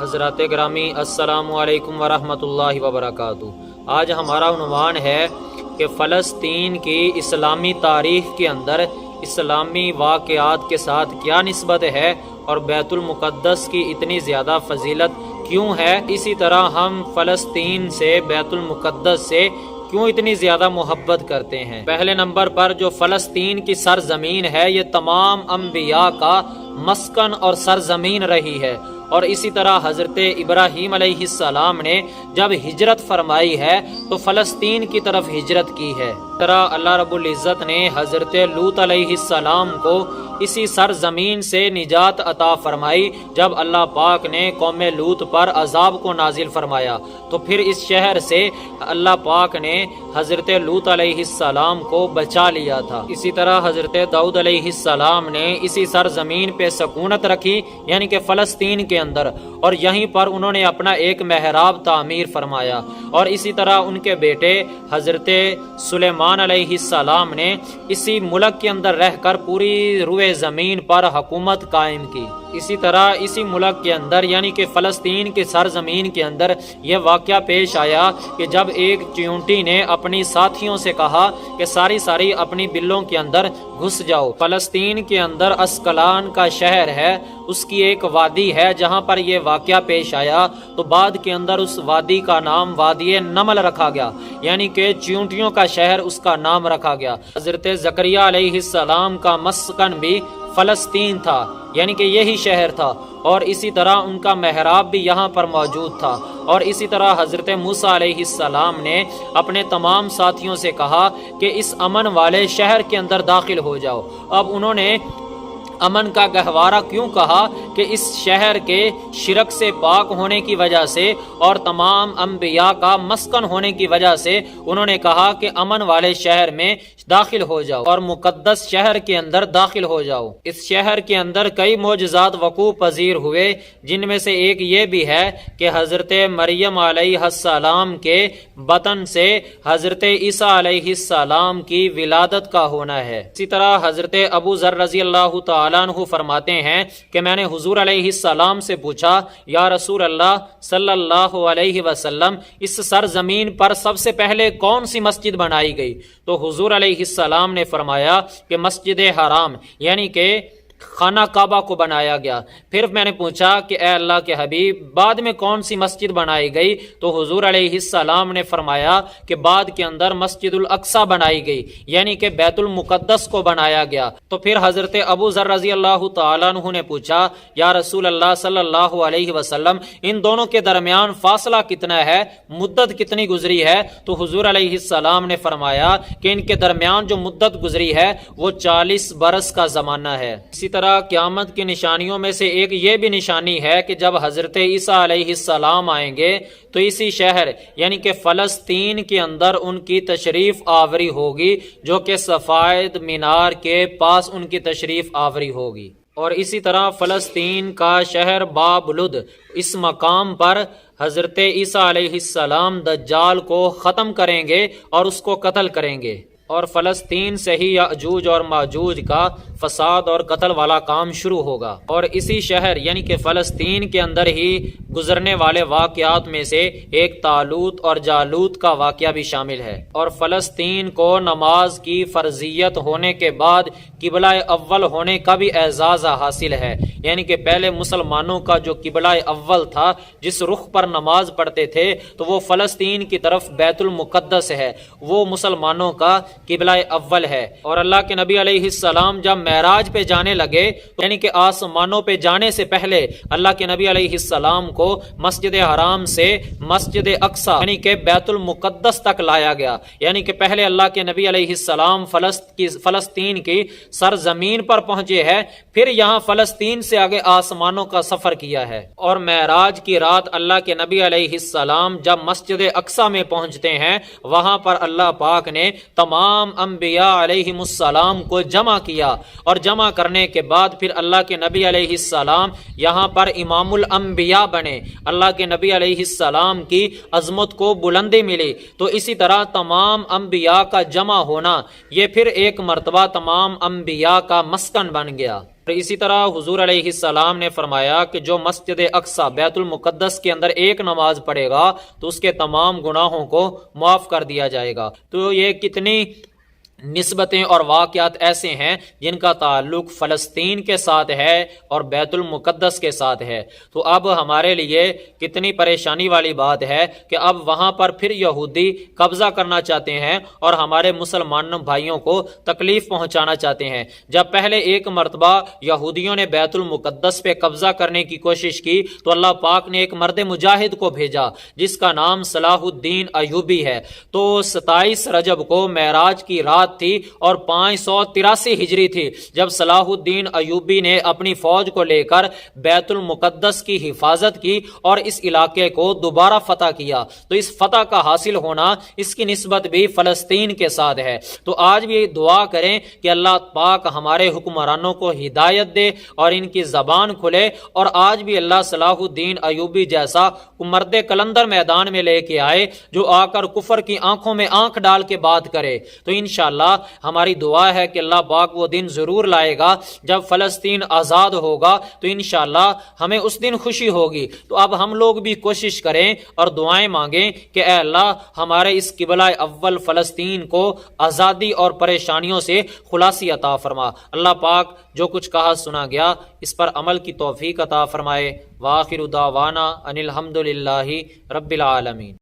حضرات گرامی السلام علیکم ورحمۃ اللہ وبرکاتہ۔ آج ہمارا عنوان ہے کہ فلسطین کی اسلامی تاریخ کے اندر اسلامی واقعات کے ساتھ کیا نسبت ہے اور بیت المقدس کی اتنی زیادہ فضیلت کیوں ہے، اسی طرح ہم فلسطین سے، بیت المقدس سے کیوں اتنی زیادہ محبت کرتے ہیں۔ پہلے نمبر پر جو فلسطین کی سرزمین ہے، یہ تمام انبیاء کا مسکن اور سرزمین رہی ہے، اور اسی طرح حضرت ابراہیم علیہ السلام نے جب ہجرت فرمائی ہے تو فلسطین کی طرف ہجرت کی ہے۔ اس طرح اللہ رب العزت نے حضرت لوط علیہ السلام کو اسی سرزمین سے نجات عطا فرمائی جب اللہ پاک نے قوم لوط پر عذاب کو نازل فرمایا، تو پھر اس شہر سے اللہ پاک نے حضرت لوط علیہ السلام کو بچا لیا تھا۔ اسی طرح حضرت داؤد علیہ السلام نے اسی سرزمین پہ سکونت رکھی، یعنی کہ فلسطین کے اندر، اور یہیں پر انہوں نے اپنا ایک محراب تعمیر فرمایا، اور اسی طرح ان کے بیٹے حضرت سلیمان علیہ السلام نے اسی ملک کے اندر رہ کر پوری روئے زمین پر حکومت قائم کی۔ اسی طرح اسی ملک کے اندر یعنی کہ فلسطین کے سرزمین کے اندر یہ واقعہ پیش آیا کہ جب ایک چیونٹی نے اپنی ساتھیوں سے کہا کہ ساری اپنی بلوں کے اندر گھس جاؤ۔ فلسطین کے اندر اسکلان کا شہر ہے، اس کی ایک وادی ہے جہاں پر یہ واقعہ پیش آیا، تو بعد کے اندر اس وادی کا نام وادی نمل رکھا گیا، یعنی کہ چیونٹیوں کا شہر اس کا نام رکھا گیا۔ حضرت زکریا علیہ السلام کا مسکن بھی فلسطین تھا، یعنی کہ یہی شہر تھا، اور اسی طرح ان کا محراب بھی یہاں پر موجود تھا۔ اور اسی طرح حضرت موسیٰ علیہ السلام نے اپنے تمام ساتھیوں سے کہا کہ اس امن والے شہر کے اندر داخل ہو جاؤ۔ اب انہوں نے امن کا گہوارہ کیوں کہا؟ کہ اس شہر کے شرک سے پاک ہونے کی وجہ سے اور تمام انبیاء کا مسکن ہونے کی وجہ سے انہوں نے کہا کہ امن والے شہر میں داخل ہو جاؤ اور مقدس شہر کے اندر داخل ہو جاؤ۔ اس شہر کے اندر کئی معجزات وقوع پذیر ہوئے، جن میں سے ایک یہ بھی ہے کہ حضرت مریم علیہ السلام کے بطن سے حضرت عیسیٰ علیہ السلام کی ولادت کا ہونا ہے۔ اسی طرح حضرت ابو ذر رضی اللہ تعالیٰ عنہ فرماتے ہیں کہ میں نے حضور علیہ السلام سے پوچھا، یا رسول اللہ صلی اللہ علیہ وسلم، اس سرزمین پر سب سے پہلے کون سی مسجد بنائی گئی؟ تو حضور علیہ السلام نے فرمایا کہ مسجد حرام، یعنی کہ خانہ کعبہ کو بنایا گیا۔ پھر میں نے پوچھا کہ اے اللہ کے حبیب، بعد میں کون سی مسجد بنائی گئی؟ تو حضور علیہ السلام نے فرمایا کہ بعد کے اندر مسجد الاقصی بنائی گئی، یعنی کہ بیت المقدس کو بنایا گیا۔ تو پھر حضرت ابو ذر رضی اللہ تعالیٰ عنہ نے پوچھا، یا رسول اللہ صلی اللہ علیہ وسلم، ان دونوں کے درمیان فاصلہ کتنا ہے، مدت کتنی گزری ہے؟ تو حضور علیہ السلام نے فرمایا کہ ان کے درمیان جو مدت گزری ہے وہ 40 برس کا زمانہ ہے۔ اسی طرح قیامت کی نشانیوں میں سے ایک یہ بھی نشانی ہے کہ جب حضرت عیسیٰ علیہ السلام آئیں گے تو اسی شہر یعنی کہ فلسطین کے اندر ان کی تشریف آوری ہوگی، جو کہ سفید مینار کے پاس ان کی تشریف آوری ہوگی۔ اور اسی طرح فلسطین کا شہر باب لد، اس مقام پر حضرت عیسیٰ علیہ السلام دجال کو ختم کریں گے اور اس کو قتل کریں گے، اور فلسطین سے ہی یاجوج اور ماجوج کا فساد اور قتل والا کام شروع ہوگا۔ اور اسی شہر یعنی کہ فلسطین کے اندر ہی گزرنے والے واقعات میں سے ایک طالوت اور جالوت کا واقعہ بھی شامل ہے۔ اور فلسطین کو نماز کی فرضیت ہونے کے بعد قبلہ اول ہونے کا بھی اعزاز حاصل ہے، یعنی کہ پہلے مسلمانوں کا جو قبلہ اول تھا، جس رخ پر نماز پڑھتے تھے، تو وہ فلسطین کی طرف بیت المقدس ہے، وہ مسلمانوں کا قبلہ اول ہے۔ اور اللہ کے نبی علیہ السلام جب معراج پہ جانے لگے، یعنی کہ آسمانوں پہ جانے سے پہلے اللہ کے نبی علیہ السلام کو مسجد حرام سے مسجد اقصی یعنی کہ بیت المقدس تک لایا گیا، یعنی کہ پہلے اللہ کے نبی علیہ السلام فلسطین کی سرزمین پر پہنچے ہیں، پھر یہاں فلسطین سے آگے آسمانوں کا سفر کیا ہے۔ اور معراج کی رات اللہ کے نبی علیہ السلام جب مسجد اقصی میں پہنچتے ہیں، وہاں پر اللہ پاک نے تمام انبیاء علیہم السلام کو جمع کیا، اور جمع کرنے کے بعد پھر اللہ کے نبی علیہ السلام یہاں پر امام الانبیاء بنے، اللہ کے نبی علیہ السلام کی عظمت کو بلندی ملی۔ تو اسی طرح تمام انبیاء کا جمع ہونا، یہ پھر ایک مرتبہ تمام انبیاء کا مسکن بن گیا۔ اسی طرح حضور علیہ السلام نے فرمایا کہ جو مسجد اقصی بیت المقدس کے اندر ایک نماز پڑھے گا تو اس کے تمام گناہوں کو معاف کر دیا جائے گا۔ تو یہ کتنی نسبتیں اور واقعات ایسے ہیں جن کا تعلق فلسطین کے ساتھ ہے اور بیت المقدس کے ساتھ ہے۔ تو اب ہمارے لیے کتنی پریشانی والی بات ہے کہ اب وہاں پر پھر یہودی قبضہ کرنا چاہتے ہیں اور ہمارے مسلمان بھائیوں کو تکلیف پہنچانا چاہتے ہیں۔ جب پہلے ایک مرتبہ یہودیوں نے بیت المقدس پہ قبضہ کرنے کی کوشش کی تو اللہ پاک نے ایک مرد مجاہد کو بھیجا جس کا نام صلاح الدین ایوبی ہے۔ تو 27 رجب کو معراج کی رات تھی اور 583 ہجری تھی جب صلاح الدین ایوبی نے اپنی فوج کو لے کر بیت المقدس کی حفاظت کی اور اس علاقے کو دوبارہ فتح کیا۔ تو اس فتح کا حاصل ہونا اس کی نسبت بھی فلسطین کے ساتھ ہے۔ تو آج بھی دعا کریں کہ اللہ پاک ہمارے حکمرانوں کو ہدایت دے اور ان کی زبان کھلے، اور آج بھی اللہ صلاح الدین ایوبی جیسا مرد کلندر میدان میں لے کے آئے جو آ کر کفر کی آنکھوں میں آنکھ ڈال کے بات کرے۔ تو انشاءاللہ ہماری دعا ہے کہ اللہ پاک وہ دن ضرور لائے گا جب فلسطین آزاد ہوگا، تو انشاءاللہ ہمیں اس دن خوشی ہوگی۔ تو اب ہم لوگ بھی کوشش کریں اور دعائیں مانگیں کہ اے اللہ ہمارے اس قبلہ اول فلسطین کو آزادی اور پریشانیوں سے خلاصی عطا فرما۔ اللہ پاک جو کچھ کہا سنا گیا اس پر عمل کی توفیق عطا فرمائے۔ وآخر دعوانا ان الحمد للہ رب العالمین۔